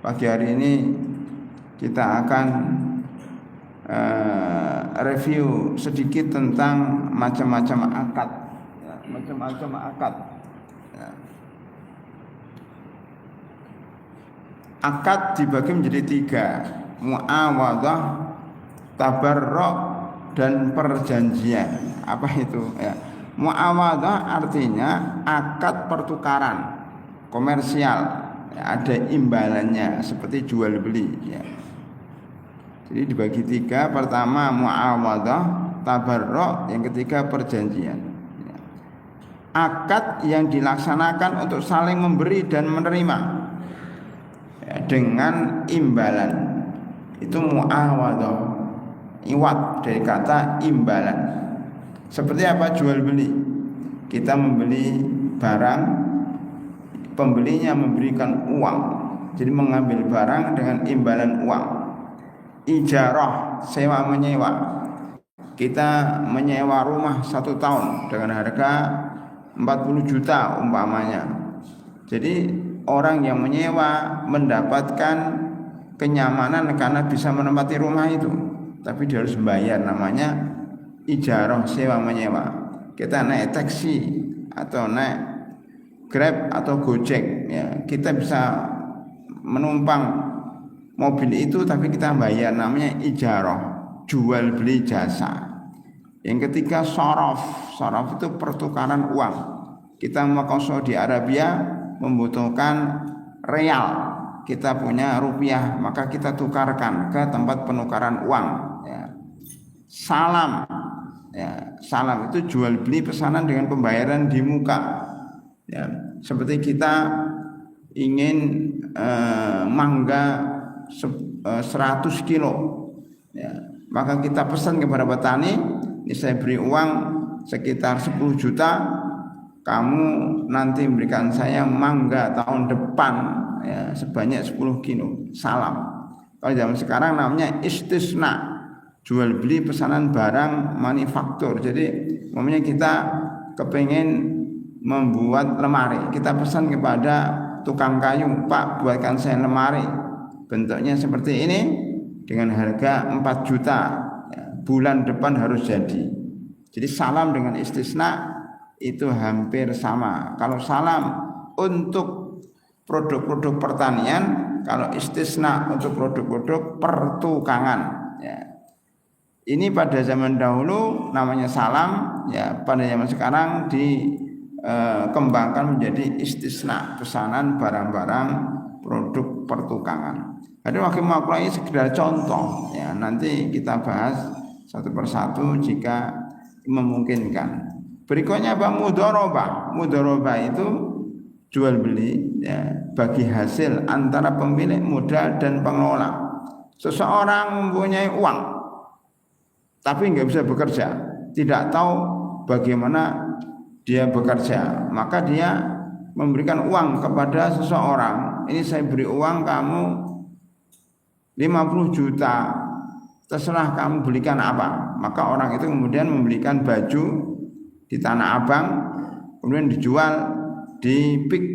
Pagi hari ini kita akan review sedikit tentang macam-macam akad. Macam-macam akad. Akad dibagi menjadi 3, muawadhah, tabarruk, dan perjanjian. Apa itu? Muawadhah artinya akad pertukaran komersial. Ada imbalannya seperti jual beli. Jadi dibagi 3. Pertama muawadhah, tabarruk, yang ketiga perjanjian. Akad yang dilaksanakan untuk saling memberi dan menerima dengan imbalan itu muawadhah. Iwad dari kata imbalan. Seperti apa? Jual beli. Kita membeli barang, pembelinya memberikan uang, jadi mengambil barang dengan imbalan uang. Ijarah, sewa menyewa. Kita menyewa rumah 1 tahun dengan harga 40 juta umpamanya. Jadi orang yang menyewa mendapatkan kenyamanan karena bisa menempati rumah itu, tapi dia harus bayar, namanya ijarah, sewa menyewa. Kita naik taksi atau naik Grab atau Gojek, kita bisa menumpang mobil itu tapi kita bayar, namanya ijarah, jual beli jasa. Yang ketiga sorof. Sorof itu pertukaran uang. Kita mau ke Saudi Arabia membutuhkan real, kita punya rupiah, maka kita tukarkan ke tempat penukaran uang. Salam, salam itu jual beli pesanan dengan pembayaran di muka. Seperti kita ingin mangga 100 kilo, maka kita pesan kepada petani, ini saya beri uang sekitar 10 juta, kamu nanti berikan saya mangga tahun depan sebanyak 10 kilo. Salam. Kalau zaman sekarang namanya istisna, jual beli pesanan barang manufaktur. Jadi umumnya kita kepengen membuat lemari, kita pesan kepada tukang kayu, Pak buatkan saya lemari bentuknya seperti ini dengan harga 4 juta, bulan depan harus jadi. Jadi salam dengan istisna itu hampir sama. Kalau salam untuk produk-produk pertanian, kalau istisna untuk produk-produk pertukangan. Ini pada zaman dahulu namanya salam, pada zaman sekarang dikembangkan menjadi istisna, pesanan barang-barang produk pertukangan. Jadi wakil makhluk ini sekedar contoh, nanti kita bahas satu persatu jika memungkinkan. Berikutnya apa? Mudharabah. Mudharabah itu jual beli, bagi hasil antara pemilik modal dan pengelola. Seseorang mempunyai uang tapi nggak bisa bekerja, tidak tahu bagaimana dia bekerja, maka dia memberikan uang kepada seseorang. Ini saya beri uang kamu 50 juta, terserah kamu belikan apa. Maka orang itu kemudian membelikan baju di Tanah Abang, kemudian dijual di PIK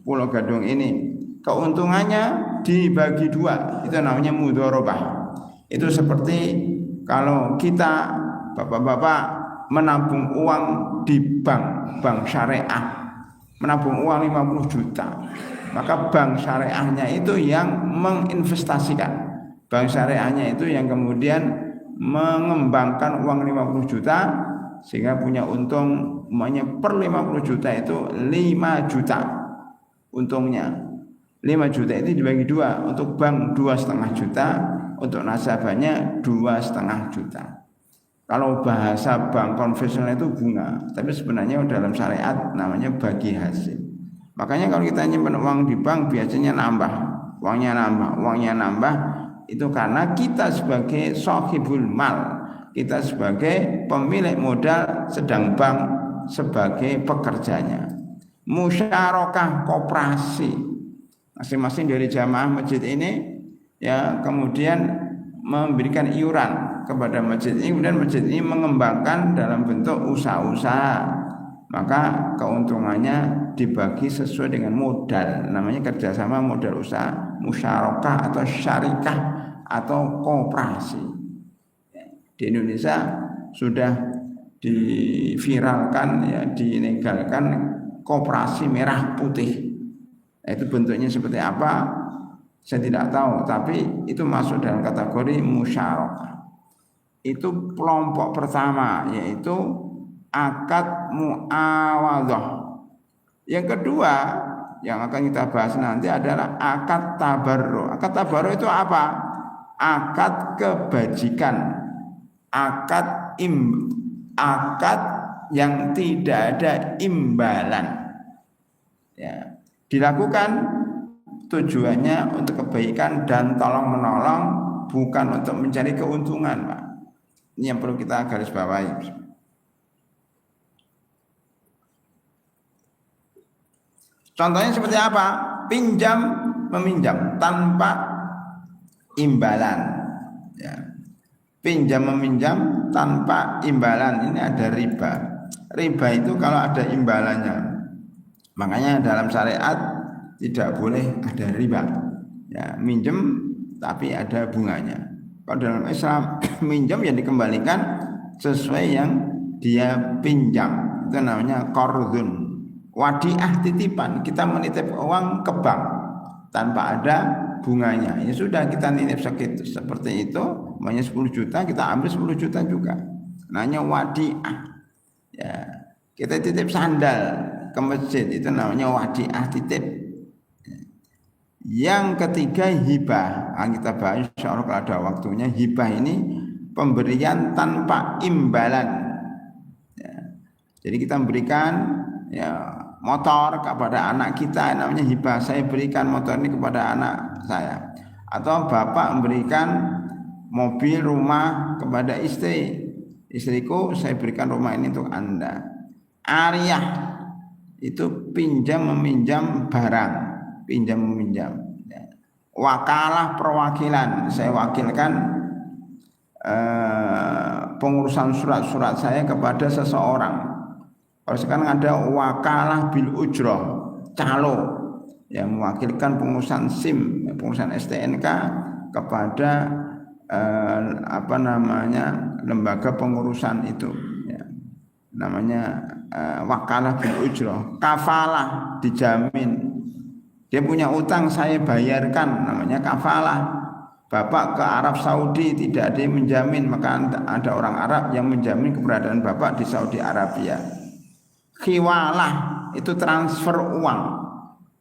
Pulau Gadung ini. Keuntungannya dibagi 2, itu namanya mudharabah. Itu seperti kalau kita bapak-bapak menabung uang di bank syariah, menabung uang 50 juta, maka bank syariahnya itu yang menginvestasikan. Bank syariahnya itu yang kemudian mengembangkan uang 50 juta sehingga punya untung, umumnya per 50 juta itu 5 juta untungnya. 5 juta itu dibagi 2, untuk bank 2,5 juta, untuk nasabahnya 2,5 juta. Kalau bahasa bank konvensional itu bunga, tapi sebenarnya dalam syariat namanya bagi hasil. Makanya kalau kita nyimpan uang di bank biasanya uangnya nambah, itu karena kita sebagai sahibul mal, kita sebagai pemilik modal, sedang bank sebagai pekerjanya. Musyarakah, koperasi, masing-masing dari jamaah masjid ini kemudian memberikan iuran kepada masjid ini, kemudian masjid ini mengembangkan dalam bentuk usaha-usaha, maka keuntungannya dibagi sesuai dengan modal, namanya kerjasama modal usaha, musyarakah atau syarikah atau koperasi. Di Indonesia sudah diviralkan ya, dilegalkan koperasi merah putih. Itu bentuknya seperti apa saya tidak tahu, tapi itu masuk dalam kategori musyarakah. Itu kelompok pertama, yaitu akad muawadhah. Yang kedua yang akan kita bahas nanti adalah akad tabarru. Akad tabarru itu apa? Akad kebajikan, akad yang tidak ada imbalan. Ya, dilakukan tujuannya untuk kebaikan dan tolong menolong, bukan untuk mencari keuntungan, Pak. Ini yang perlu kita garis bawahi. Contohnya seperti apa? Pinjam meminjam tanpa imbalan. Ya. Pinjam meminjam tanpa imbalan, ini ada riba. Riba itu kalau ada imbalannya. Makanya dalam syariat tidak boleh ada riba. Ya, minjem tapi ada bunganya. Kalau dalam Islam minjam yang dikembalikan sesuai yang dia pinjam. Itu namanya qardun. Wadiah titipan, kita menitip uang ke bank tanpa ada bunganya. Ya sudah, kita nitip seperti itu, maunya 10 juta, kita ambil 10 juta juga. Namanya wadiah. Ya, kita titip sandal ke masjid, itu namanya wadiah titip. Yang ketiga hibah. Kita bahas insyaallah kalau ada waktunya. Hibah ini pemberian tanpa imbalan. Ya. Jadi kita memberikan ya motor kepada anak kita, namanya hibah. Saya berikan motor ini kepada anak saya. Atau bapak memberikan mobil, rumah kepada istri. Istriku, saya berikan rumah ini untuk Anda. Ariyah itu pinjam meminjam barang, pinjam meminjam. Wakalah perwakilan, saya wakilkan pengurusan surat-surat saya kepada seseorang. Kalau sekarang ada wakalah bil ujroh, calo yang mewakilkan pengurusan SIM, pengurusan STNK kepada lembaga pengurusan itu, ya. Namanya wakalah bil ujroh. Kafalah, dijamin. Dia punya utang, saya bayarkan, namanya kafalah. Bapak ke Arab Saudi tidak ada yang menjamin, maka ada orang Arab yang menjamin keberadaan bapak di Saudi Arabia. Khiwalah itu transfer uang.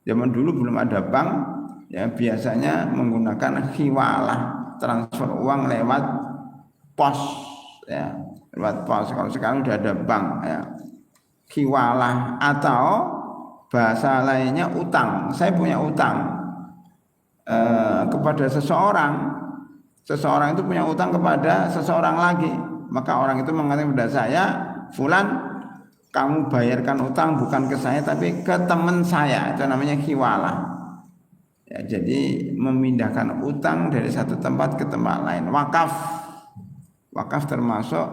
Zaman dulu belum ada bank, ya biasanya menggunakan khiwalah, transfer uang lewat pos, ya, lewat pos. Kalau sekarang sudah ada bank, ya. Khiwalah atau bahasa lainnya utang. Saya punya utang kepada seseorang. Seseorang itu punya utang kepada seseorang lagi, maka orang itu mengatakan kepada saya, fulan, kamu bayarkan utang bukan ke saya tapi ke teman saya. Itu namanya khiwalah. Ya, jadi memindahkan utang dari satu tempat ke tempat lain. Wakaf. Wakaf termasuk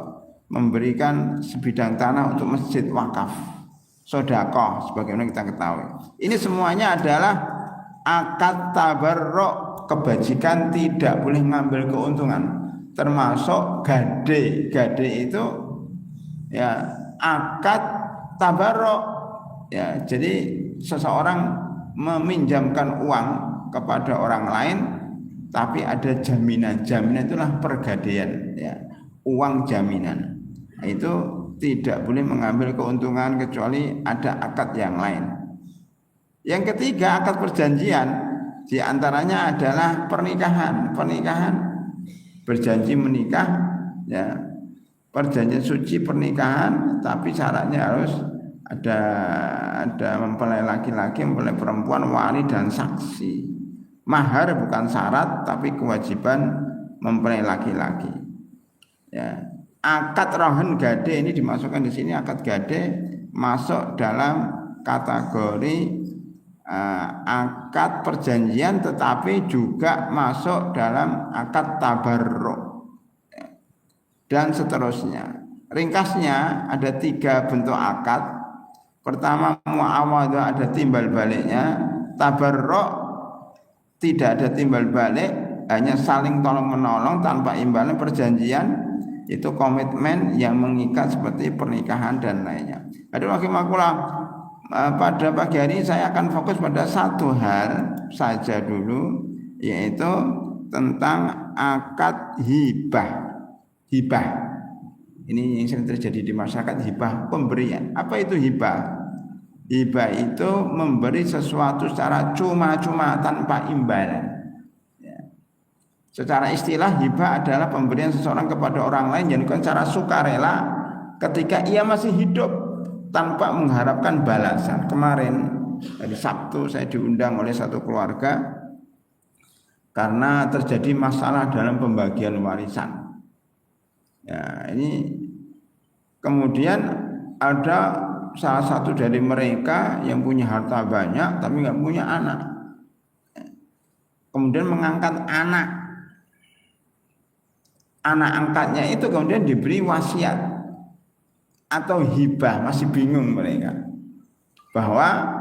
memberikan sebidang tanah untuk masjid wakaf. Sedekah sebagaimana kita ketahui. Ini semuanya adalah akad tabarruk, kebajikan, tidak boleh ngambil keuntungan. Termasuk gade. Gade itu ya akad tabarruk, ya, jadi seseorang meminjamkan uang kepada orang lain tapi ada jaminan. Jaminan itulah pergadaian, ya, uang jaminan. Itu tidak boleh mengambil keuntungan kecuali ada akad yang lain. Yang ketiga akad perjanjian, di antaranya adalah pernikahan. Pernikahan berjanji menikah, ya, perjanjian suci pernikahan, tapi syaratnya harus ada mempelai laki-laki, mempelai perempuan, wali dan saksi. Mahar bukan syarat, tapi kewajiban mempelai laki-laki. Ya. Akad rohen gade ini dimasukkan di sini. Akad gade masuk dalam kategori akad perjanjian, tetapi juga masuk dalam akad tabarruk dan seterusnya. Ringkasnya ada 3 bentuk akad. Pertama muawadhah ada timbal baliknya, tabarruk tidak ada timbal balik, hanya saling tolong menolong tanpa imbalan. Perjanjian itu komitmen yang mengikat seperti pernikahan dan lainnya. Ada rahimakumullah, pada pagi hari saya akan fokus pada satu hal saja dulu, yaitu tentang akad hibah. Hibah ini yang sering terjadi di masyarakat, hibah pemberian. Apa itu hibah? Hibah itu memberi sesuatu secara cuma-cuma tanpa imbalan. Ya. Secara istilah hibah adalah pemberian seseorang kepada orang lain yang dilakukan secara sukarela ketika ia masih hidup tanpa mengharapkan balasan. Kemarin hari Sabtu saya diundang oleh satu keluarga karena terjadi masalah dalam pembagian warisan. Ya, ini kemudian ada salah satu dari mereka yang punya harta banyak tapi nggak punya anak. Kemudian mengangkat anak angkatnya itu kemudian diberi wasiat atau hibah. Masih bingung mereka bahwa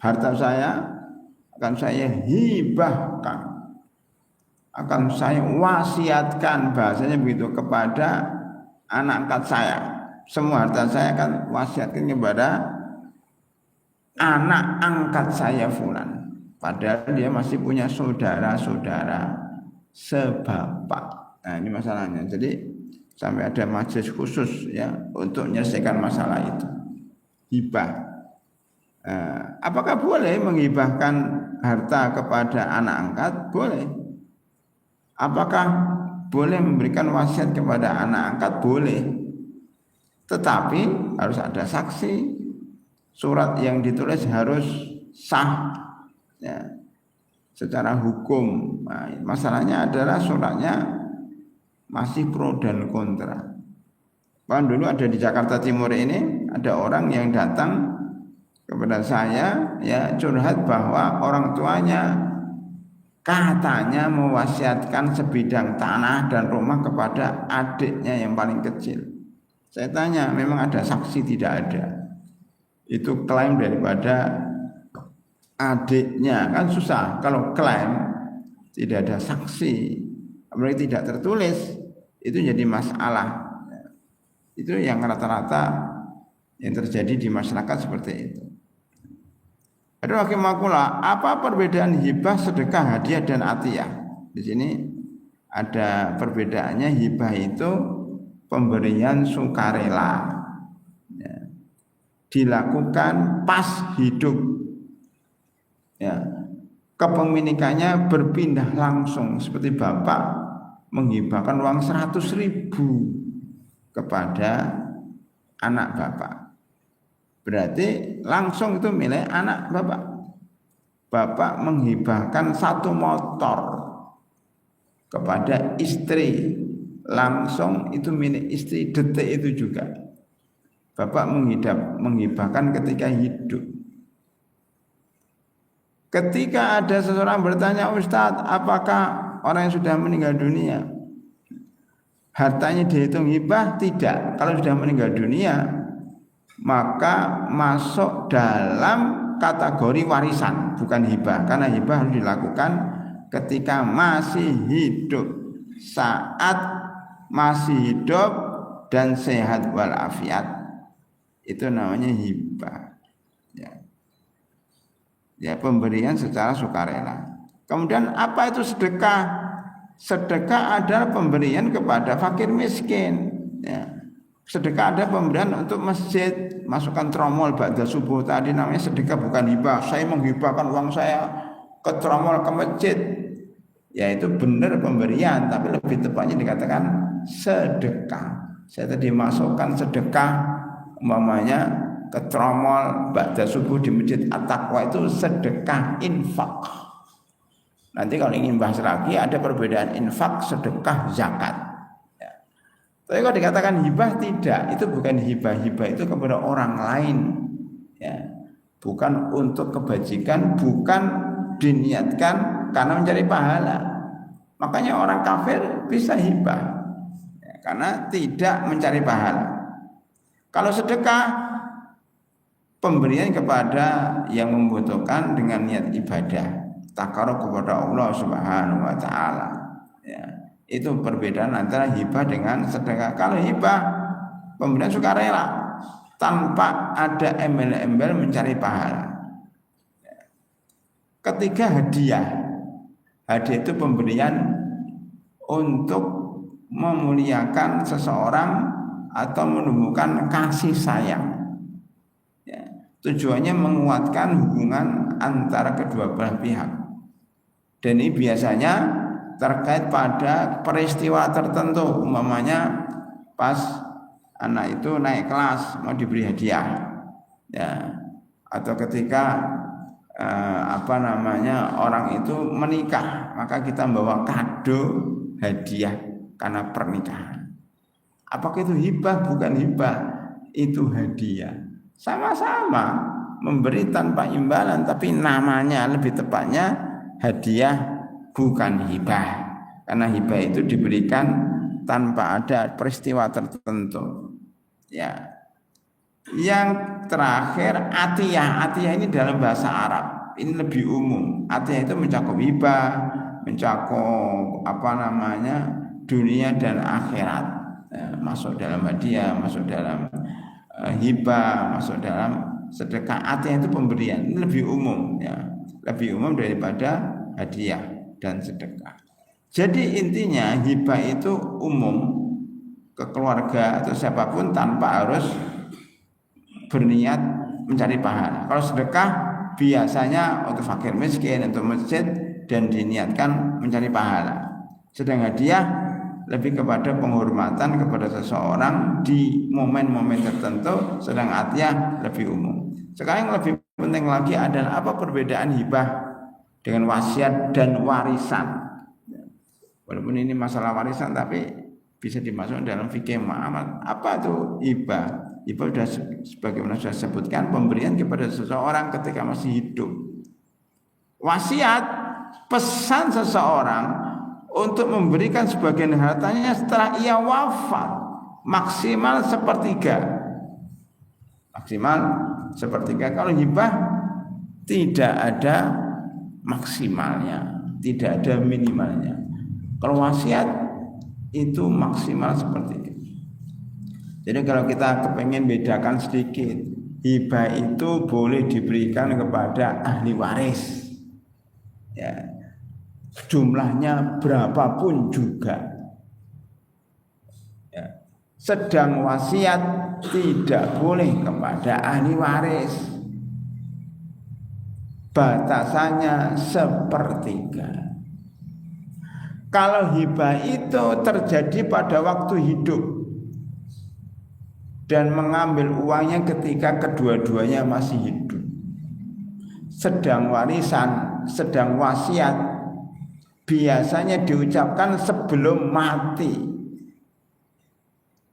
harta saya akan saya hibahkan, akan saya wasiatkan, bahasanya begitu, kepada anak angkat saya. Semua harta saya akan wasiatkan kepada anak angkat saya fulan. Padahal dia masih punya saudara-saudara sebapak. Nah ini masalahnya. Jadi sampai ada majelis khusus ya untuk menyelesaikan masalah itu. Hibah. Apakah boleh menghibahkan harta kepada anak angkat? Boleh. Apakah boleh memberikan wasiat kepada anak angkat? Boleh. Tetapi harus ada saksi. Surat yang ditulis harus sah ya, secara hukum. Nah, masalahnya adalah suratnya masih pro dan kontra. Bahkan dulu ada di Jakarta Timur ini ada orang yang datang kepada saya ya curhat bahwa orang tuanya katanya mewasiatkan sebidang tanah dan rumah kepada adiknya yang paling kecil. Saya tanya, memang ada saksi? Tidak ada. Itu klaim daripada adiknya. Kan susah kalau klaim tidak ada saksi, apalagi tidak tertulis, itu jadi masalah. Itu yang rata-rata yang terjadi di masyarakat seperti itu. Ada rahimakumullah, apa perbedaan hibah, sedekah, hadiah dan atiyah? Di sini ada perbedaannya. Hibah itu pemberian sukarela, ya, dilakukan pas hidup, ya, kepemilikannya berpindah langsung. Seperti bapak menghibahkan uang 100.000 kepada anak bapak, berarti langsung itu milik anak bapak. Bapak menghibahkan satu motor kepada istri, langsung itu milik istri detik itu juga. Bapak menghibahkan ketika hidup. Ketika ada seseorang bertanya, Ustadz, apakah orang yang sudah meninggal dunia hartanya dihitung hibah? Tidak. Kalau sudah meninggal dunia maka masuk dalam kategori warisan, bukan hibah. Karena hibah harus dilakukan ketika masih hidup, saat masih hidup dan sehat walafiat, itu namanya hibah. Ya, pemberian secara sukarela. Kemudian apa itu sedekah? Sedekah adalah pemberian kepada fakir miskin. Ya. Sedekah ada pemberian untuk masjid, masukkan tromol ba'da subuh tadi, namanya sedekah, bukan hibah. Saya menghibahkan uang saya ke tromol ke masjid. Ya itu benar pemberian, tapi lebih tepatnya dikatakan sedekah. Saya tadi masukkan sedekah umpamanya ke tromol ba'da subuh di masjid At-Taqwa, itu sedekah infak. Nanti kalau ingin bahas lagi ada perbedaan infak, sedekah, zakat. Tapi kalau dikatakan hibah, tidak, itu bukan hibah. Hibah itu kepada orang lain, ya, bukan untuk kebajikan, bukan diniatkan karena mencari pahala. Makanya orang kafir bisa hibah, ya, karena tidak mencari pahala. Kalau sedekah pemberian kepada yang membutuhkan dengan niat ibadah, takarrub kepada Allah Subhanahu wa taala. Ya, itu perbedaan antara hibah dengan sedekah. Kalau hibah pemberian sukarela tanpa ada embel-embel mencari pahala. Ketiga hadiah. Hadiah itu pemberian untuk memuliakan seseorang atau menumbuhkan kasih sayang. Ya, tujuannya menguatkan hubungan antara kedua belah pihak. Dan ini biasanya terkait pada peristiwa tertentu, umpamanya pas anak itu naik kelas mau diberi hadiah, ya, atau ketika orang itu menikah, maka kita membawa kado hadiah karena pernikahan. Apakah itu hibah? Bukan hibah, itu hadiah. Sama-sama memberi tanpa imbalan, tapi namanya lebih tepatnya hadiah, bukan hibah. Karena hibah itu diberikan tanpa ada peristiwa tertentu. Ya. Yang terakhir atiyah. Atiyah ini dalam bahasa Arab ini lebih umum. Atiyah itu mencakup hibah, mencakup dunia dan akhirat. Ya, masuk dalam hadiah, masuk dalam hibah, masuk dalam sedekah. Atiyah itu pemberian, ini lebih umum, ya, lebih umum daripada hadiah dan sedekah. Jadi intinya hibah itu umum ke keluarga atau siapapun tanpa harus berniat mencari pahala. Kalau sedekah biasanya untuk fakir miskin, untuk masjid, dan diniatkan mencari pahala. Sedang hadiah lebih kepada penghormatan kepada seseorang di momen-momen tertentu. Sedang atiyah lebih umum. Sekarang yang lebih penting lagi adalah apa perbedaan hibah dengan wasiat dan warisan. Walaupun ini masalah warisan, tapi bisa dimasukkan dalam fikih muamalah. Apa itu hibah? Hibah sudah sebagaimana sudah sebutkan, pemberian kepada seseorang ketika masih hidup. Wasiat, pesan seseorang untuk memberikan sebagian hartanya setelah ia wafat, maksimal sepertiga. Maksimal sepertiga. Kalau hibah tidak ada maksimalnya, tidak ada minimalnya. Kalau wasiat itu maksimal sepertiga. Jadi kalau kita kepengen bedakan sedikit, hibah itu boleh diberikan kepada ahli waris, ya, jumlahnya berapapun juga. Ya. Sedang wasiat tidak boleh kepada ahli waris, batasannya sepertiga. Kalau hibah itu terjadi pada waktu hidup dan mengambil uangnya ketika kedua-duanya masih hidup. Sedang warisan, sedang wasiat biasanya diucapkan sebelum mati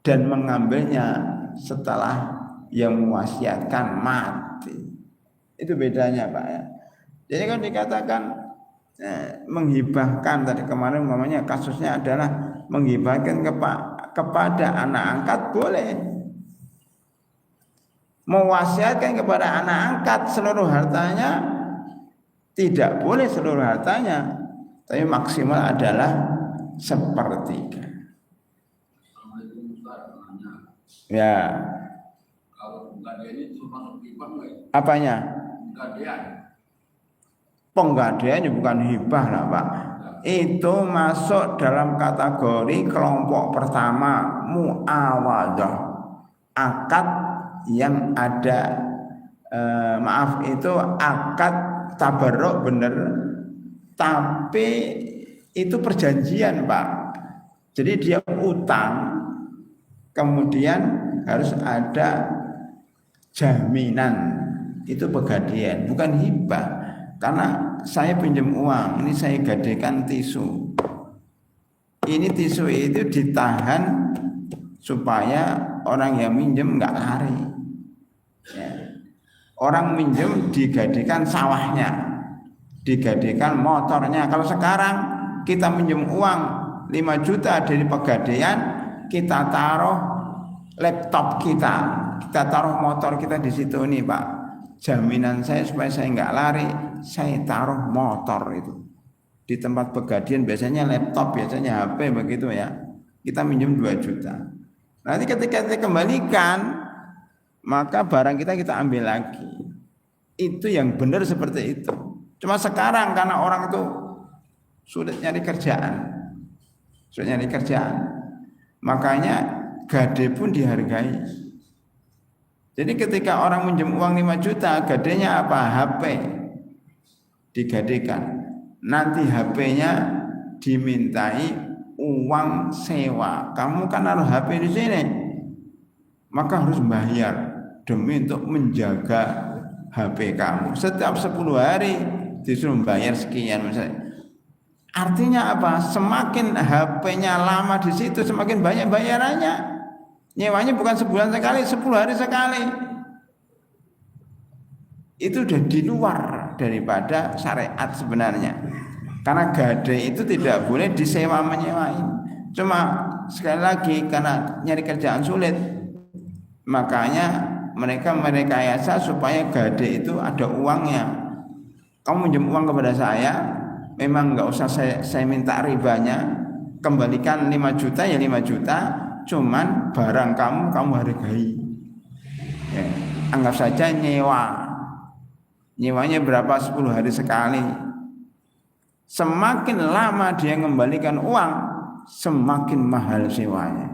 dan mengambilnya setelah yang mewasiatkan mati. Itu bedanya, Pak, ya. Jadi kan dikatakan menghibahkan, tadi kemarin namanya kasusnya adalah menghibahkan kepada anak angkat boleh. Mewasiatkan kepada anak angkat seluruh hartanya tidak boleh seluruh hartanya, tapi maksimal adalah sepertiga. Ya. Kalau penggadean ini cuma hibah enggak? Apanya? Penggadean. Penggadean bukan hibah lah, Pak. Itu masuk dalam kategori kelompok pertama, muawadah. Akad yang ada itu akad tabarruk bener, tapi itu perjanjian, Pak. Jadi dia utang, kemudian harus ada jaminan. Itu pegadaian, bukan hibah. Karena saya pinjam uang, ini saya gadekan tisu. Ini tisu itu ditahan supaya orang yang minjem nggak lari. Ya. Orang minjem digadekan sawahnya, digadekan motornya. Kalau sekarang kita minjem uang 5 juta dari pegadaian, kita taruh laptop kita. kita taruh motor kita di situ nih Pak. Jaminan saya supaya saya nggak lari, saya taruh motor itu di tempat pegadian, biasanya laptop, biasanya HP begitu ya. Kita minjem 2 juta. Nanti ketika kita kembalikan, maka barang kita ambil lagi. Itu yang benar seperti itu. Cuma sekarang karena orang itu sulit nyari kerjaan, makanya gade pun dihargai. Jadi ketika orang minjem uang 5 juta, gadenya apa? HP digadekan. Nanti HP-nya dimintai uang sewa. Kamu kan naruh HP di sini, maka harus bayar demi untuk menjaga HP kamu. Setiap 10 hari disuruh bayar sekian misalnya. Artinya apa? Semakin HP-nya lama di situ, semakin banyak bayarannya. Nyewanya bukan sebulan sekali, 10 hari sekali. Itu udah di luar daripada syariat sebenarnya. Karena gade itu tidak boleh disewa menyewain. Cuma sekali lagi karena nyari kerjaan sulit, makanya mereka merekayasa supaya gade itu ada uangnya. Kamu minjem uang kepada saya, memang nggak usah saya minta ribanya, kembalikan 5 juta ya 5 juta, cuman barang kamu hargai. Ya, anggap saja nyewanya berapa, 10 hari sekali. Semakin lama dia mengembalikan uang, semakin mahal sewanya.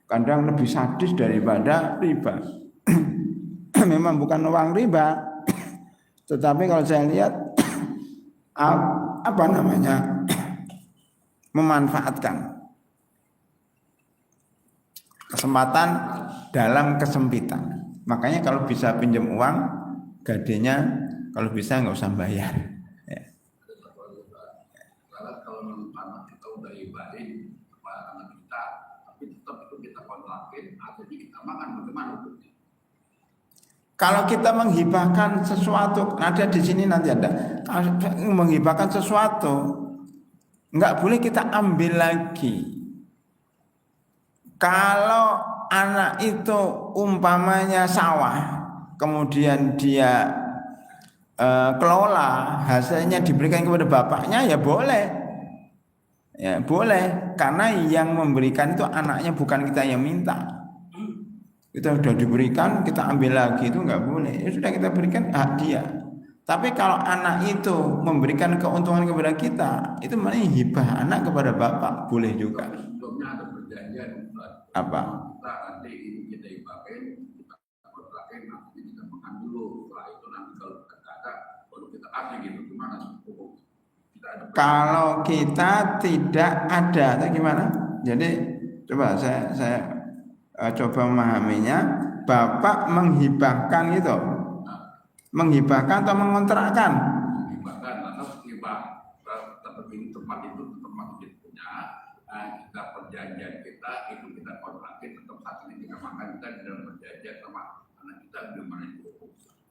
Kadang lebih sadis daripada riba. Memang bukan uang riba, tetapi kalau saya lihat memanfaatkan kesempatan dalam kesempitan. Makanya kalau bisa pinjam uang, gadenya kalau bisa nggak usah bayar. Ya. Karena kalau anak kita udah ibadah kepada anak kita, tapi tetap itu kita kontrakin, akhirnya kita makan, bagaimana hukumnya? Kalau kita menghibahkan sesuatu, ada di sini nanti ada. Kalau menghibahkan sesuatu, nggak boleh kita ambil lagi. Kalau anak itu umpamanya sawah, kemudian dia kelola, hasilnya diberikan kepada bapaknya, ya boleh, karena yang memberikan itu anaknya, bukan kita yang minta. Kita sudah diberikan, kita ambil lagi, itu nggak boleh. Ya sudah, kita berikan hak dia. Tapi kalau anak itu memberikan keuntungan kepada kita, itu mana hibah anak kepada bapak, boleh juga. Sebelumnya ada perjanjian Apa? Kita nanti ini kita hibahkan, kita kontrakin, nanti kita makan dulu. Setelah itu nanti kalau kita ada, baru kita kasih gitu. Gimana hukum? Kalau kita tidak ada, atau gimana? Jadi coba saya coba memahaminya. Bapak menghibahkan itu, menghibahkan atau mengontrakkan? Menghibahkan atau hibah. Tetap ini tempat itu tempat kita punya. Kita perjanjian kita itu kita kontrakin, tetap saat ini kita makan, kita di dalam perjanjian sama anak kita, bagaimana itu?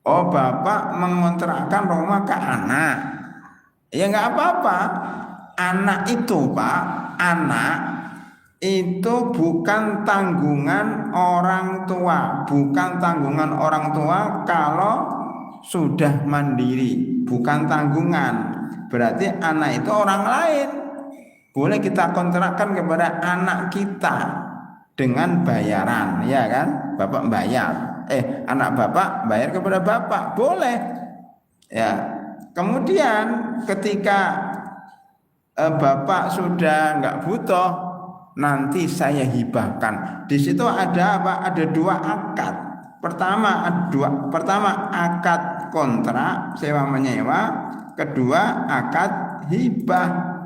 Oh, bapak mengontrakkan rumah ke anak. Ya nggak apa-apa. Anak itu Pak, anak itu bukan tanggungan orang tua, bukan tanggungan orang tua kalau sudah mandiri, bukan tanggungan. Berarti anak itu orang lain. Boleh kita kontrakkan kepada anak kita dengan bayaran, ya kan? Bapak bayar, anak bapak bayar kepada bapak, boleh. Ya. Kemudian ketika bapak sudah nggak butuh, nanti saya hibahkan. Di situ ada apa? Ada 2 akad. Pertama akad kontrak sewa menyewa, kedua akad hibah.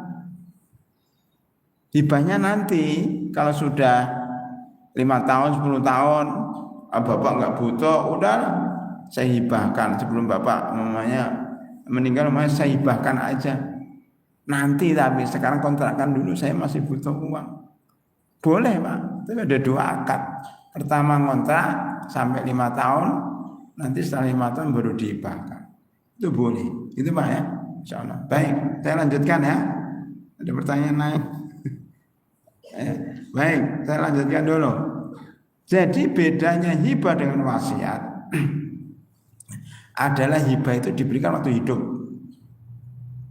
Hibahnya nanti kalau sudah 5 tahun, 10 tahun, bapak nggak butuh, udah saya hibahkan. Sebelum bapak meninggal, saya hibahkan aja. Nanti, tapi sekarang kontrakkan dulu, saya masih butuh uang. Boleh Pak, tapi ada 2 akad. Pertama kontrak sampai 5 tahun, nanti setelah 5 tahun baru dihibahkan. Itu boleh, itu Pak ya, insyaallah. Baik, saya lanjutkan ya. Ada pertanyaan lain? Baik, saya lanjutkan dulu. Jadi bedanya hibah dengan wasiat adalah hibah itu diberikan waktu hidup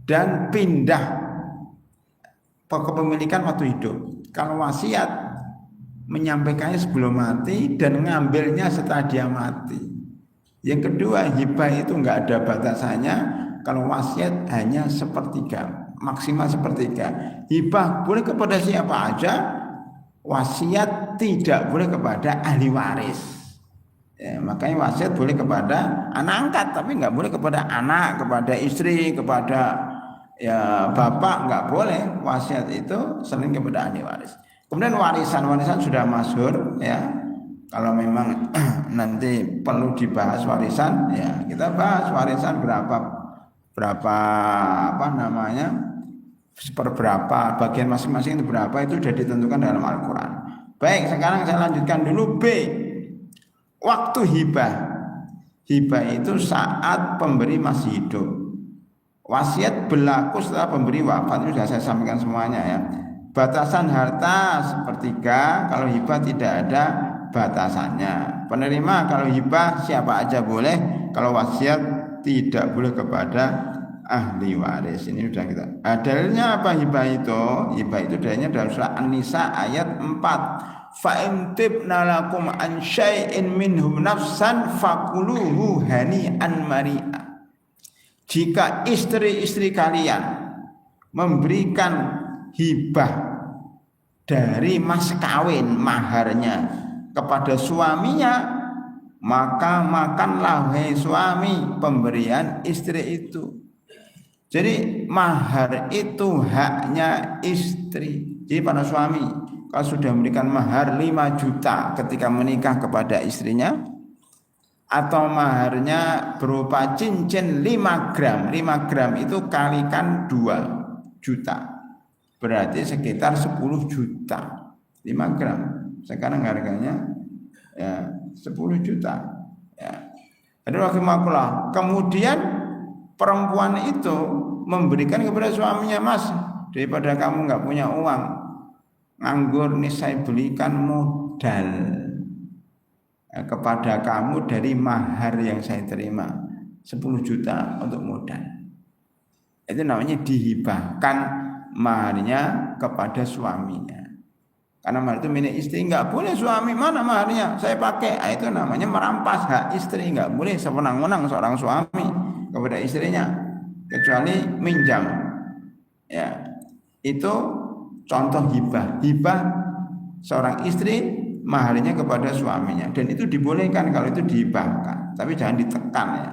dan pindah kepemilikan waktu hidup. Kalau wasiat menyampaikannya sebelum mati dan ngambilnya setelah dia mati. Yang kedua, hibah itu enggak ada batasannya. Kalau wasiat hanya sepertiga, maksimal sepertiga. Hibah boleh kepada siapa aja, wasiat tidak boleh kepada ahli waris. Ya, makanya wasiat boleh kepada anak angkat, tapi nggak boleh kepada anak, kepada istri, kepada ya bapak, nggak boleh. Wasiat itu sering kepada ahli waris. Kemudian warisan sudah masyhur ya. Kalau memang nanti perlu dibahas warisan, ya kita bahas warisan berapa apa namanya, seperberapa, bagian masing-masing itu berapa, itu sudah ditentukan dalam Al-Quran. Baik, sekarang saya lanjutkan dulu B. Waktu hibah. Hibah itu saat pemberi masih hidup. Wasiat berlaku setelah pemberi wafat, itu sudah saya sampaikan semuanya ya. Batasan harta sepertiga, kalau hibah tidak ada batasannya. Penerima kalau hibah siapa aja boleh, kalau wasiat tidak boleh kepada ahli waris. Ini sudah kita. Dalilnya apa hibah itu? Hibah itu dalilnya dalam surah An-Nisa ayat 4. Fa in tibna lakum an syai'in minhum nafsan fakuluhu hani'an mari'a. Jika istri-istri kalian memberikan hibah dari mas kawin maharnya kepada suaminya, maka makanlah wahai suami pemberian istri itu. Jadi mahar itu haknya istri. Jadi pada suami kalau sudah memberikan mahar 5 juta ketika menikah kepada istrinya, atau maharnya berupa cincin 5 gram. 5 gram itu kalikan 2 juta. Berarti sekitar 10 juta. 5 gram. Sekarang harganya ya 10 juta. Ya. Kemudian perempuan itu memberikan kepada suaminya, mas, daripada kamu nggak punya uang, nganggur nih saya belikan modal kepada kamu dari mahar yang saya terima 10 juta untuk modal. Itu namanya dihibahkan maharnya kepada suaminya. Karena mahar itu milik istri, nggak boleh suami mana maharnya saya pakai. Itu namanya merampas hak istri. Nggak boleh sewenang-wenang seorang suami kepada istrinya kecuali minjam. Ya, itu contoh hibah. Hibah seorang istri maharnya kepada suaminya, dan itu dibolehkan kalau itu dihibahkan, tapi jangan ditekan ya.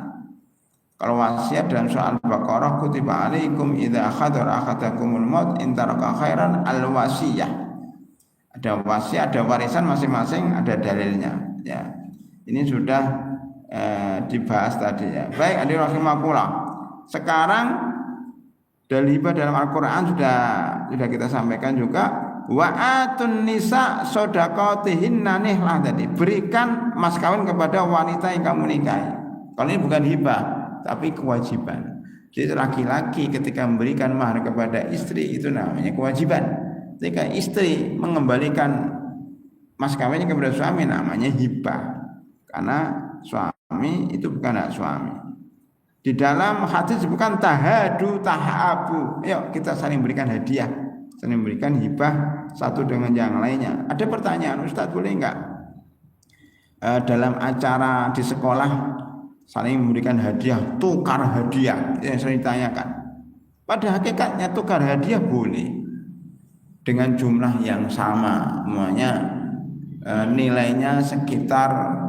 Kalau wasiat dalam surah Al-Baqarah, kutiba alaikum idza akhadara akhadakumul maut in taraka khairan al-wasiyah. Ada wasiat, ada warisan masing-masing ada dalilnya ya. Ini sudah dibahas tadi ya. Baik, hadirin rahimakumullah. Sekarang dalil hibah dalam Al-Qur'an sudah kita sampaikan juga. Wa atun nisa shadaqatihinna nihlah, tadi berikan mas kawin kepada wanita yang kamu nikahi. Kalau ini bukan hibah tapi kewajiban. Jadi laki-laki ketika memberikan mahar kepada istri itu namanya kewajiban. Ketika istri mengembalikan mas kawinnya kepada suami namanya hibah, karena suami itu bukan hak suami. Di dalam hadis bukan tahadu tahabu, yuk kita saling berikan hadiah, saling berikan hibah satu dengan yang lainnya. Ada pertanyaan, Ustadz boleh enggak dalam acara di sekolah saling memberikan hadiah, tukar hadiah, yang sering ditanyakan. Pada hakikatnya tukar hadiah boleh dengan jumlah yang sama, semuanya nilainya sekitar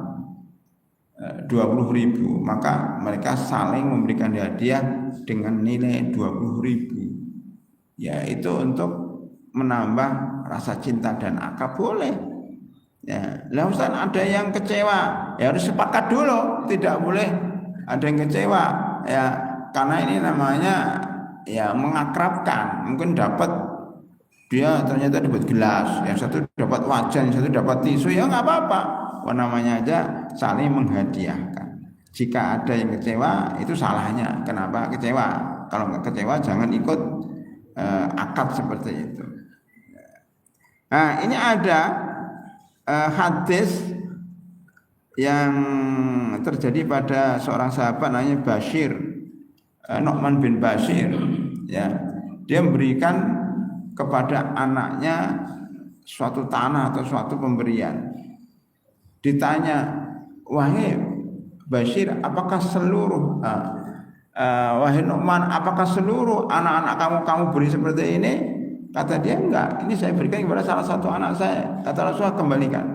20.000, maka mereka saling memberikan hadiah dengan nilai 20.000. Ya, itu untuk menambah rasa cinta dan akrab boleh. Ya, lah Ustaz ada yang kecewa, ya harus sepakat dulu, tidak boleh ada yang kecewa. Ya, karena ini namanya ya mengakrabkan. Mungkin dapat dia ternyata dapat gelas, yang satu dapat wajan, yang satu dapat tisu, ya nggak apa-apa. Namanya aja saling menghadiahkan. Jika ada yang kecewa, itu salahnya. Kenapa kecewa? Kalau nggak kecewa, jangan ikut akad seperti itu. Nah, ini ada hadis yang terjadi pada seorang sahabat namanya Bashir, Nu'man bin Bashir, ya, dia memberikan kepada anaknya suatu tanah atau suatu pemberian. Ditanya, wahai Bashir, apakah seluruh wahai Nu'man, apakah seluruh anak-anak kamu beri seperti ini? Kata dia, enggak, ini saya berikan kepada salah satu anak saya. Kata Rasulullah, kembalikan.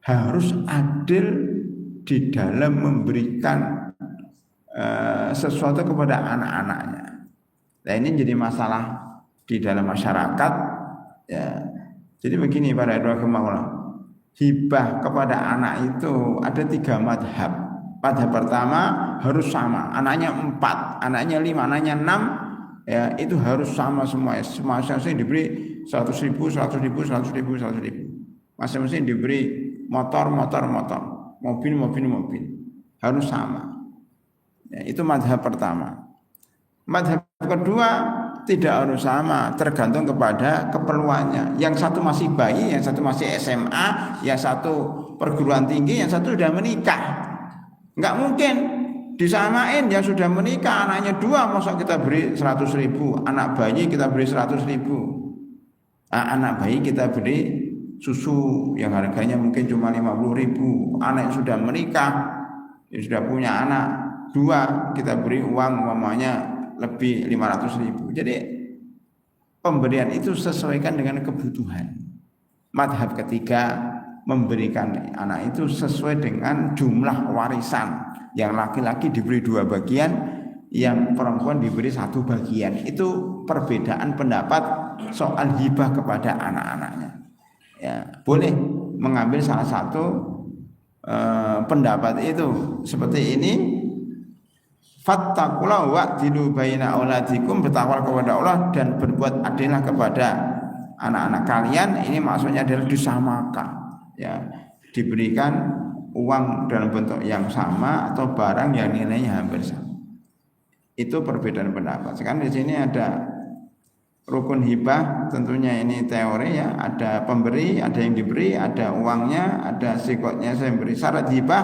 Harus adil di dalam memberikan sesuatu kepada anak-anaknya. Nah, ini jadi masalah di dalam masyarakat, ya. Jadi begini para rahimahullah, hibah kepada anak itu ada 3 madhab. Madhab pertama harus sama, anaknya 4, anaknya 5, anaknya 6, ya, itu harus sama semua. Masing-masing diberi 100.000, 100.000, 100.000, 100.000. Masing-masing diberi motor, mobil, harus sama. Ya, itu madhab pertama. Madhab kedua tidak harus sama, tergantung kepada keperluannya. Yang satu masih bayi, yang satu masih SMA, yang satu perguruan tinggi, yang satu sudah menikah. Enggak mungkin disamain yang sudah menikah anaknya 2, masa kita beri 100.000, anak bayi kita beri 100.000. Anak bayi kita beri susu yang harganya mungkin cuma 50.000. Anak yang sudah menikah, yang sudah punya anak 2, kita beri uang umpamanya lebih 500.000. Jadi pemberian itu sesuaikan dengan kebutuhan. Madhab ketiga, memberikan anak itu sesuai dengan jumlah warisan. Yang laki-laki diberi 2 bagian, yang perempuan diberi 1 bagian. Itu perbedaan pendapat soal hibah kepada anak-anaknya. Ya, boleh mengambil salah satu pendapat itu seperti ini. Fattaqullaha wa'dilu baina auladikum, bertakwa kepada Allah dan berbuat adillah kepada anak-anak kalian. Ini maksudnya adalah disamakan, ya, diberikan uang dalam bentuk yang sama atau barang yang nilainya hampir sama. Itu perbedaan pendapat. Sekarang di sini ada rukun hibah, tentunya ini teori, ya, ada pemberi, ada yang diberi, ada uangnya, ada sikotnya saya beri. Syarat hibah,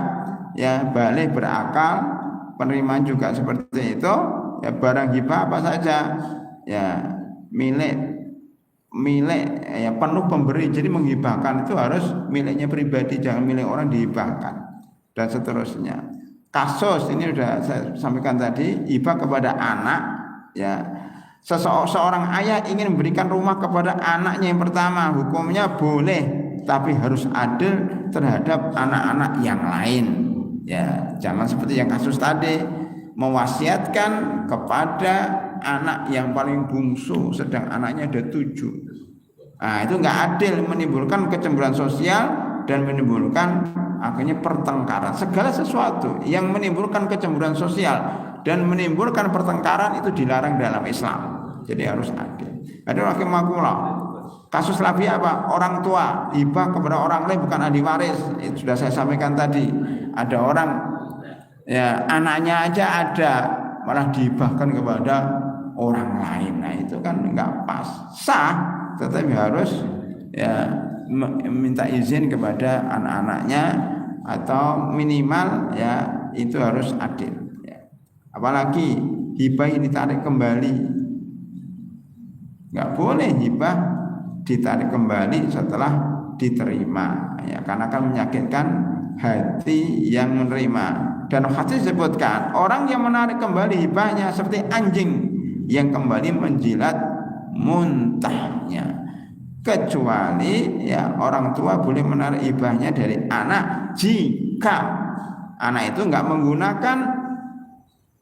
ya, balik berakal, penerimaan juga seperti itu, ya. Barang hibah apa saja, ya, milik, ya, penuh pemberi. Jadi menghibahkan itu harus miliknya pribadi, jangan milik orang dihibahkan, dan seterusnya. Kasus ini sudah saya sampaikan tadi, hibah kepada anak, ya. Seorang ayah ingin memberikan rumah kepada anaknya yang pertama, hukumnya boleh, tapi harus adil terhadap anak-anak yang lain. Ya, jangan seperti yang kasus tadi, mewasiatkan kepada anak yang paling bungsu, sedang anaknya ada 7. Nah, itu enggak adil, menimbulkan kecemburuan sosial dan menimbulkan akhirnya pertengkaran. Segala sesuatu yang menimbulkan kecemburuan sosial dan menimbulkan pertengkaran itu dilarang dalam Islam. Jadi harus adil. Ada rahimakumullah. Kasus lagi apa? Orang tua hibah kepada orang lain bukan ahli waris. Itu sudah saya sampaikan tadi. Ada orang, ya, anaknya aja ada, malah dihibahkan kepada orang lain. Nah, itu kan enggak pas. Sah, tetapi harus, ya, minta izin kepada anak-anaknya, atau minimal, ya, itu harus adil, ya. Apalagi hibah ini ditarik kembali, nggak boleh hibah ditarik kembali setelah diterima, ya, karena akan menyakitkan hati yang menerima. Dan hadis disebutkan orang yang menarik kembali hibahnya seperti anjing yang kembali menjilat muntahnya, kecuali, ya, orang tua boleh menarik hibahnya dari anak jika anak itu nggak menggunakan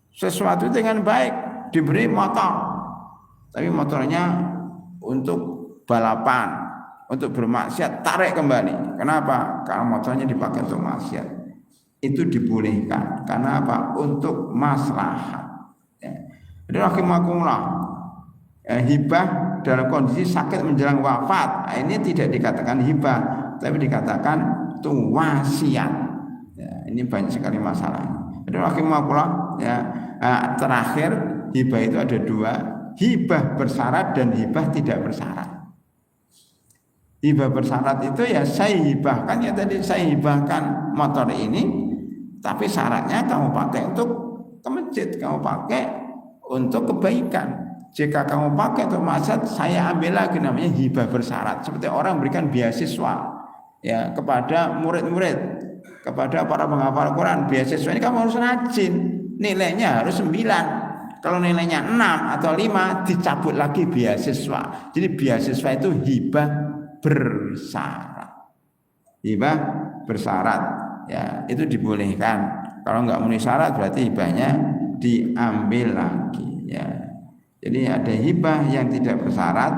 sesuatu dengan baik. Diberi motor, tapi motornya untuk balapan, untuk bermaksiat, tarik kembali. Kenapa? Karena motornya dipakai untuk maksiat. Itu dibolehkan. Karena apa? Untuk maslahat, ya. Jadi rahimakumullah, hibah dalam kondisi sakit menjelang wafat, ini tidak dikatakan hibah, tapi dikatakan itu wasiat, ya. Ini banyak sekali masalah. Jadi rahimakumullah, ya. Terakhir, hibah itu ada 2, hibah bersyarat dan hibah tidak bersyarat. Hibah bersyarat itu ya saya hibahkan, ya tadi saya hibahkan motor ini, tapi syaratnya kamu pakai untuk ke masjid, kamu pakai untuk kebaikan. Jika kamu pakai untuk maksud, saya ambil lagi, namanya hibah bersyarat. Seperti orang berikan beasiswa ya kepada murid-murid, kepada para penghafal Quran. Beasiswa ini kamu harus rajin, nilainya harus 9. Kalau nilainya 6 atau 5 dicabut lagi beasiswa. Jadi beasiswa itu hibah bersyarat. Hibah bersyarat ya itu dibolehkan. Kalau nggak memenuhi syarat berarti hibahnya diambil lagi ya. Jadi ada hibah yang tidak bersyarat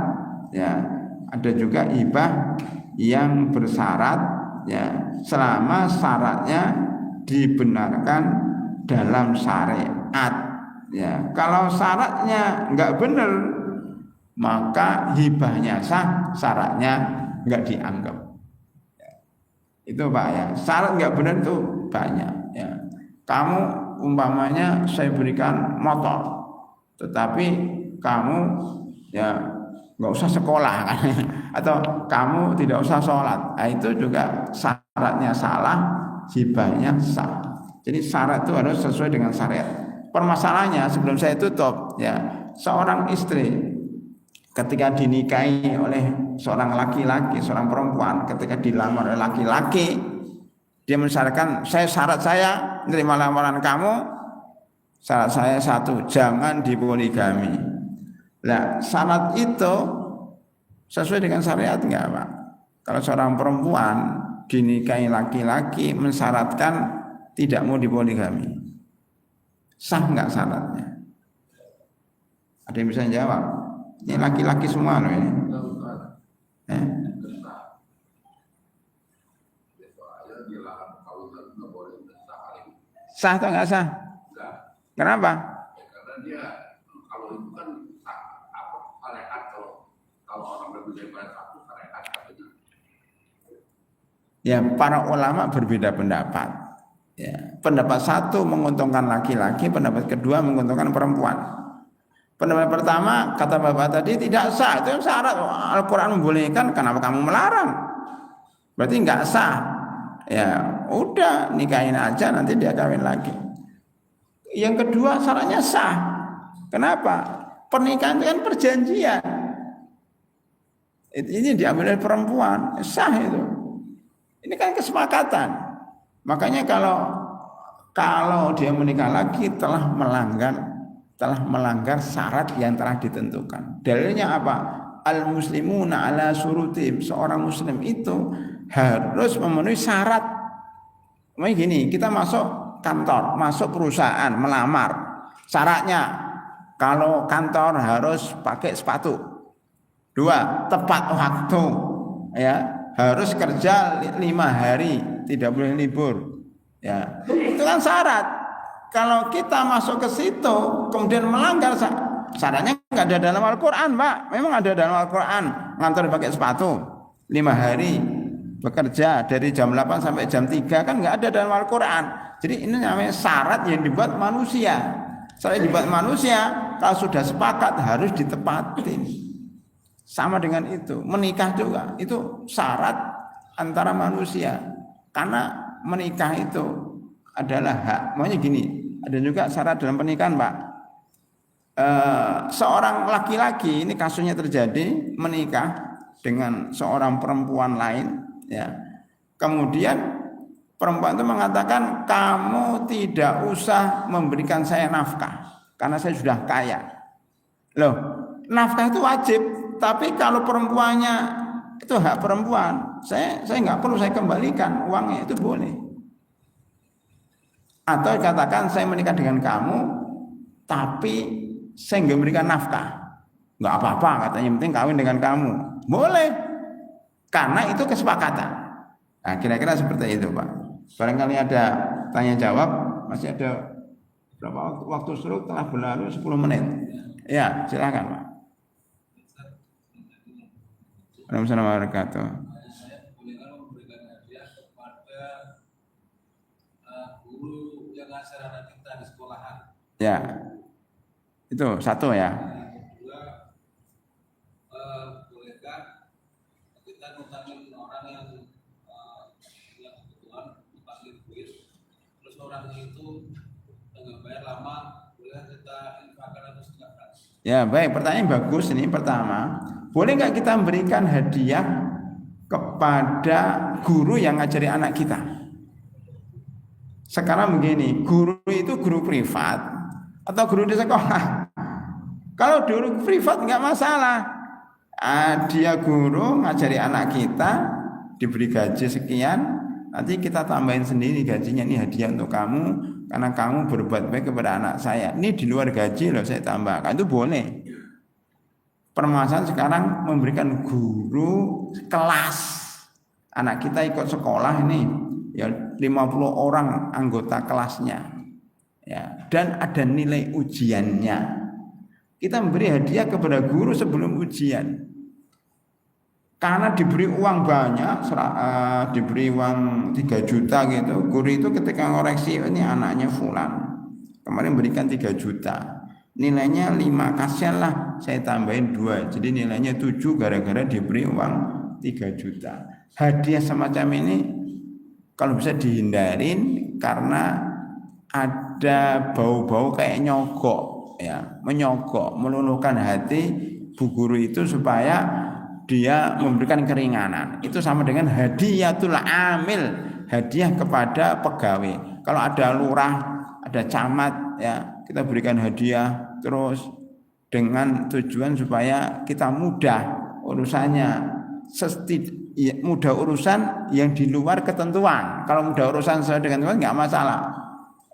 ya, ada juga hibah yang bersyarat ya, selama syaratnya dibenarkan dalam syariat ya. Kalau syaratnya nggak benar maka hibahnya sah, syaratnya nggak dianggap. Itu Pak ya. Syarat nggak benar itu banyak ya. Kamu umpamanya saya berikan motor, tetapi kamu ya nggak usah sekolah kan, atau kamu tidak usah sholat, nah, itu juga syaratnya salah, hibahnya sah. Jadi syarat itu harus sesuai dengan syariat. Permasalahannya sebelum saya tutup ya, seorang istri ketika dinikahi oleh seorang laki-laki, seorang perempuan, ketika dilamar oleh laki-laki, dia mensyaratkan, syarat saya menerima lamaran kamu, syarat saya satu, jangan dipoligami. Nah, syarat itu sesuai dengan syariat enggak, Pak? Kalau seorang perempuan dinikahi laki-laki mensyaratkan tidak mau dipoligami, sah enggak syaratnya? Ada yang bisa jawab? Ini laki-laki semua loh ini. Sah atau enggak sah? Kenapa? Karena dia kalau itu kan syariat, kalau orang berbeda pada satu syariat katanya. Ya, para ulama berbeda pendapat. Ya, pendapat satu menguntungkan laki-laki, pendapat kedua menguntungkan perempuan. Pendapat pertama kata Bapak tadi tidak sah, itu syarat Al-Quran membolehkan, kenapa kamu melarang? Berarti enggak sah. Ya, udah nikahin aja nanti dia kawin lagi. Yang kedua syaratnya sah. Kenapa? Pernikahan itu kan perjanjian. Ini diambil dari perempuan, sah itu. Ini kan kesepakatan. Makanya kalau dia menikah lagi telah melanggar syarat yang telah ditentukan. Dalilnya apa? Al-muslimuna ala surutihim. Seorang muslim itu harus memenuhi syarat. Makanya gini, kita masuk kantor, masuk perusahaan, melamar. Syaratnya kalau kantor harus pakai sepatu. 2, tepat waktu. Ya, harus kerja 5 hari, tidak boleh libur. Ya, itu kan syarat. Kalau kita masuk ke situ kemudian melanggar syaratnya nggak ada dalam Al-Quran, Pak. Memang ada dalam Al-Quran ngantor pakai sepatu 5 hari, bekerja dari jam 8 sampai jam 3, kan nggak ada dalam Al-Quran. Jadi ini namanya syarat yang dibuat manusia. Syarat yang dibuat manusia kalau sudah sepakat harus ditepatin. Sama dengan itu, menikah juga itu syarat antara manusia. Karena menikah itu adalah hak. Makanya gini, ada juga syarat dalam pernikahan, Pak. Seorang laki-laki, ini kasusnya terjadi, menikah dengan seorang perempuan lain, ya. Kemudian perempuan itu mengatakan, kamu tidak usah memberikan saya nafkah karena saya sudah kaya. Loh, nafkah itu wajib, tapi kalau perempuannya itu hak perempuan, saya nggak perlu, saya kembalikan uangnya, itu boleh. Atau katakan saya menikah dengan kamu, tapi saya nggak memberikan nafkah, nggak apa-apa katanya, yang penting kawin dengan kamu, boleh, karena itu kesepakatan. Nah, kira-kira seperti itu, Pak. Barangkali ada tanya jawab, masih ada berapa waktu stroke telah berlalu 10 menit. Ya, silakan, Pak. Assalamualaikum warahmatullahi wabarakatuh. Ya, itu satu ya. Yang kedua, bolehkah ketika kita ngutangin orang yang kebetulan dipanggil duit, terus orang itu nggak bayar lama, boleh kita infakkan atau sedekahkan? Ya baik, pertanyaan bagus ini. Pertama, boleh nggak kita memberikan hadiah kepada guru yang ngajari anak kita? Sekarang begini, guru itu guru privat atau guru di sekolah? Kalau guru privat nggak masalah. Dia guru ngajari anak kita, diberi gaji sekian, nanti kita tambahin sendiri gajinya, ini hadiah untuk kamu karena kamu berbuat baik kepada anak saya. Ini di luar gaji loh saya tambahkan, itu boleh. Permasalahan sekarang memberikan guru kelas. Anak kita ikut sekolah ini ya 50 orang anggota kelasnya. Ya, dan ada nilai ujiannya. Kita memberi hadiah kepada guru sebelum ujian. Karena diberi uang banyak, diberi uang 3 juta gitu. Guru itu ketika ngoreksi, ini anaknya fulan, kemarin berikan 3 juta. Nilainya 5, kasihan lah, saya tambahin 2. Jadi nilainya 7 gara-gara diberi uang 3 juta. Hadiah semacam ini kalau bisa dihindarin karena ada bau-bau kayak nyogok, ya, menyogok, meluluhkan hati bu guru itu supaya dia memberikan keringanan. Itu sama dengan hadiatul amil, hadiah kepada pegawai. Kalau ada lurah, ada camat, ya kita berikan hadiah terus dengan tujuan supaya kita mudah urusannya, mudah urusan yang di luar ketentuan. Kalau mudah urusan sesuai dengan ketentuan nggak masalah.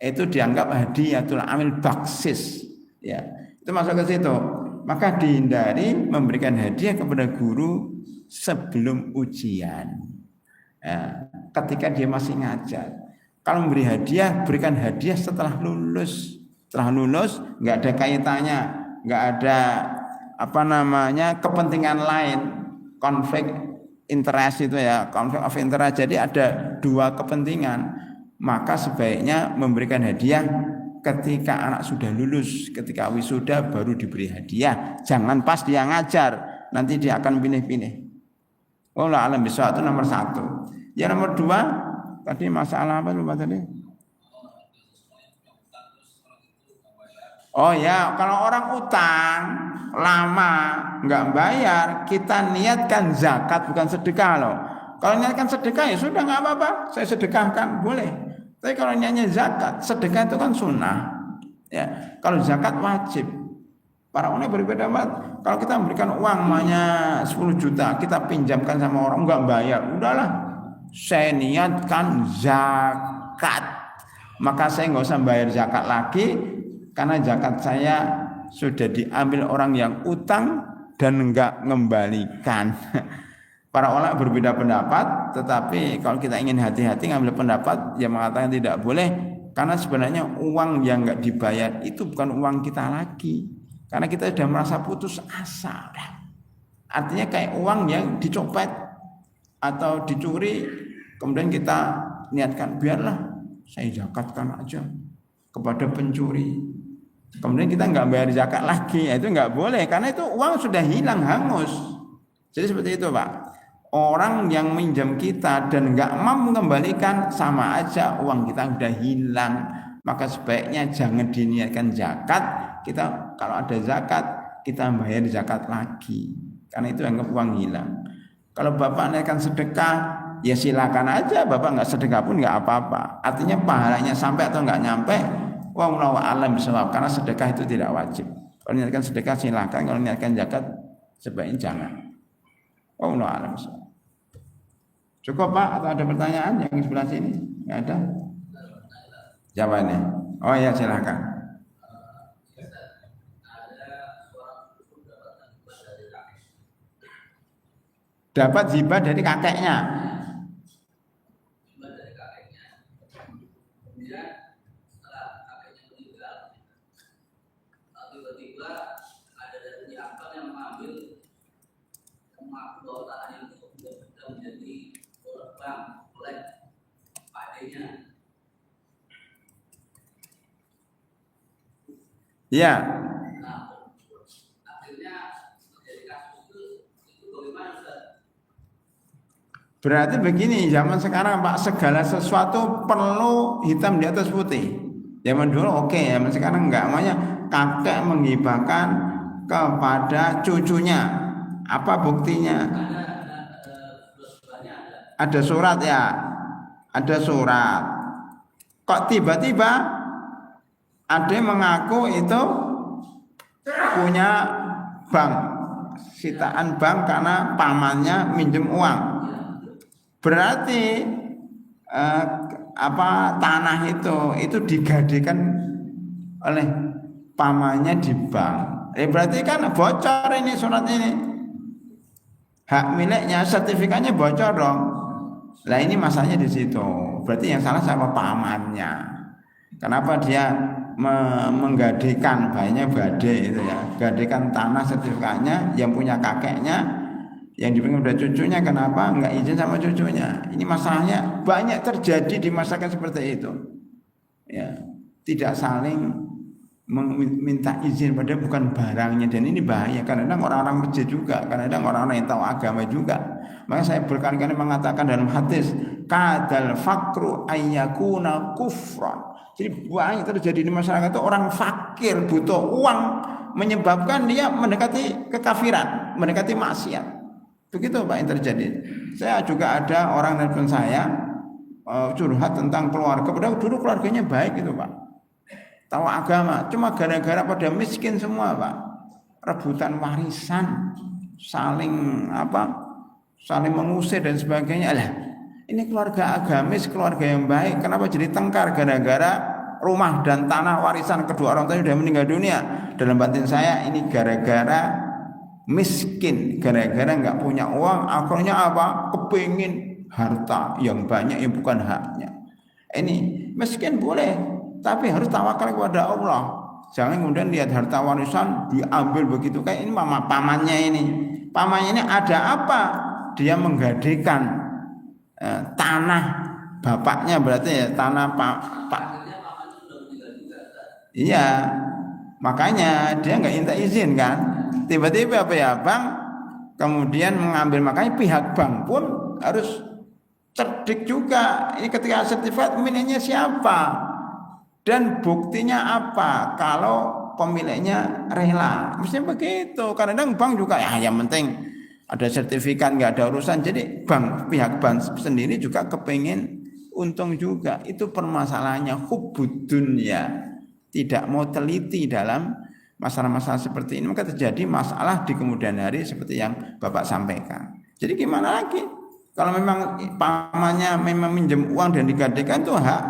Itu dianggap hadiatul amil baksis, ya itu masuk ke situ. Maka dihindari memberikan hadiah kepada guru sebelum ujian, ya, ketika dia masih ngajar. Kalau memberi hadiah, berikan hadiah setelah lulus. Setelah lulus nggak ada kaitannya, nggak ada kepentingan lain, konflik interest itu ya, konflik of interest. Jadi ada 2 kepentingan. Maka sebaiknya memberikan hadiah ketika anak sudah lulus, ketika wisuda baru diberi hadiah. Jangan pas dia ngajar, nanti dia akan pilih-pilih. Wallahu a'lam bishawab, itu nomor 1. Yang nomor 2 tadi masalah apa lupa tadi? Oh ya, kalau orang utang lama nggak bayar, kita niatkan zakat bukan sedekah loh. Kalau niatkan sedekah ya sudah nggak apa-apa, saya sedekahkan boleh. Tapi kalau niatnya zakat, sedekah itu kan sunnah. Ya, kalau zakat wajib. Para ulama berbeda banget. Kalau kita memberikan uang namanya 10 juta, kita pinjamkan sama orang nggak bayar, udahlah, saya niatkan zakat, maka saya nggak usah bayar zakat lagi karena zakat saya sudah diambil orang yang utang dan nggak mengembalikan. Para ulama berbeda pendapat, tetapi kalau kita ingin hati-hati ngambil pendapat yang mengatakan tidak boleh, karena sebenarnya uang yang nggak dibayar itu bukan uang kita lagi, karena kita sudah merasa putus asa. Artinya kayak uang yang dicopet atau dicuri, kemudian kita niatkan biarlah saya zakatkan aja kepada pencuri, kemudian kita nggak bayar zakat lagi, itu nggak boleh, karena itu uang sudah hilang hangus. Jadi seperti itu Pak. Orang yang minjam kita dan nggak mampu mengembalikan, sama aja uang kita udah hilang. Maka sebaiknya jangan diniatkan zakat. Kita kalau ada zakat, kita bayar zakat lagi, karena itu anggap uang hilang. Kalau Bapak niatkan sedekah, ya silakan aja. Bapak nggak sedekah pun nggak apa-apa. Artinya pahalanya sampai atau nggak nyampe, wallahu a'lam bishawab, karena sedekah itu tidak wajib. Kalau niatkan sedekah silakan, kalau niatkan zakat sebaiknya jangan. Wallahu a'lam bishawab. Cukup Pak, atau ada pertanyaan yang di sebelah sini? Nggak ada? Jawabannya. Oh ya silakan. Dapat hibah dari kakeknya. Iya. Berarti begini, zaman sekarang Pak, segala sesuatu perlu hitam di atas putih. Zaman dulu oke, zaman sekarang enggak. Makanya kakek menghibahkan kepada cucunya. Apa buktinya? Ada surat ya, ada surat. Kok tiba-tiba ada yang mengaku itu punya bank, sitaan bank karena pamannya minjem uang. Berarti tanah itu digadekan oleh pamannya di bank. Berarti kan bocor ini surat ini. Hak miliknya, sertifikatnya bocor dong. Lah ini masalahnya di situ. Berarti yang salah siapa? Pamannya. Kenapa dia menggadekan banyak bade itu ya, gadekan tanah sertifikatnya yang punya kakeknya, yang diberikan kepada cucunya, kenapa enggak izin sama cucunya? Ini masalahnya banyak terjadi di masyarakat seperti itu. Ya, tidak saling meminta izin padahal bukan barangnya, dan ini bahaya. Kadang-kadang orang-orang masjid juga, kadang-kadang orang-orang yang tahu agama juga. Maka saya berkali-kali mengatakan dalam hadis, kadal fakru ayyakuna kufran. Jadi banyak terjadi di masyarakat itu orang fakir butuh uang menyebabkan dia mendekati kekafiran, mendekati maksiat. Begitu Pak yang terjadi. Saya juga ada orang nelpon saya curhat tentang keluarga. Padahal dulu keluarganya baik itu Pak, tahu agama, cuma gara-gara pada miskin semua Pak, rebutan warisan, saling mengusir dan sebagainya. Alah, ini keluarga agamis, keluarga yang baik, kenapa jadi tengkar gara-gara rumah dan tanah warisan kedua orang tuanya sudah meninggal dunia? Dalam batin saya ini gara-gara miskin, gara-gara nggak punya uang, akhirnya apa? Kepingin harta yang banyak yang bukan haknya. Ini miskin boleh, tapi harus tawakal kepada Allah. Jangan kemudian lihat harta warisan diambil begitu. Kayak ini pamannya ini. Pamannya ini ada apa? Dia menggadekan tanah bapaknya, berarti ya tanah pak. Iya, makanya dia nggak minta izin kan. Tiba-tiba apa ya Bang? Kemudian mengambil, makanya pihak bank pun harus cerdik juga. Ini ketika sertifikat miliknya siapa? Dan buktinya apa kalau pemiliknya rela? Mestinya begitu. Kadang-kadang bank juga ya yang penting ada sertifikat, nggak ada urusan. Jadi pihak bank sendiri juga kepingin untung juga. Itu permasalahannya, hubbud dunya. Tidak mau teliti dalam masalah-masalah seperti ini, maka terjadi masalah di kemudian hari seperti yang Bapak sampaikan. Jadi gimana lagi? Kalau memang pamannya memang minjem uang dan digadekan, itu hak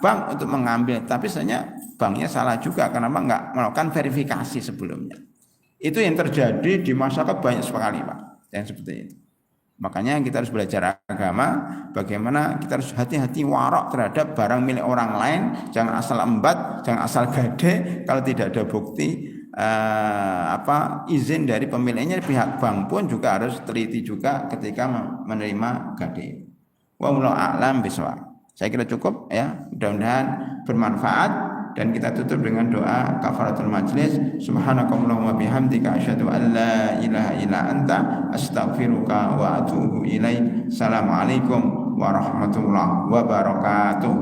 bank untuk mengambil, tapi sebenarnya banknya salah juga karena nggak melakukan verifikasi sebelumnya. Itu yang terjadi di masyarakat banyak sekali Pak, yang seperti itu. Makanya kita harus belajar agama, bagaimana kita harus hati-hati warok terhadap barang milik orang lain, jangan asal embat, jangan asal gade kalau tidak ada bukti izin dari pemiliknya. Pihak bank pun juga harus teliti juga ketika menerima gade. Wallahu a'lam bishawab. Saya kira cukup ya, mudah-mudahan bermanfaat. Dan kita tutup dengan doa kafaratul majlis. Subhanakallahumma bihamdika asyhadu an la ilaha illa anta astaghfiruka wa atubu ilaik. Assalamualaikum warahmatullahi wabarakatuh.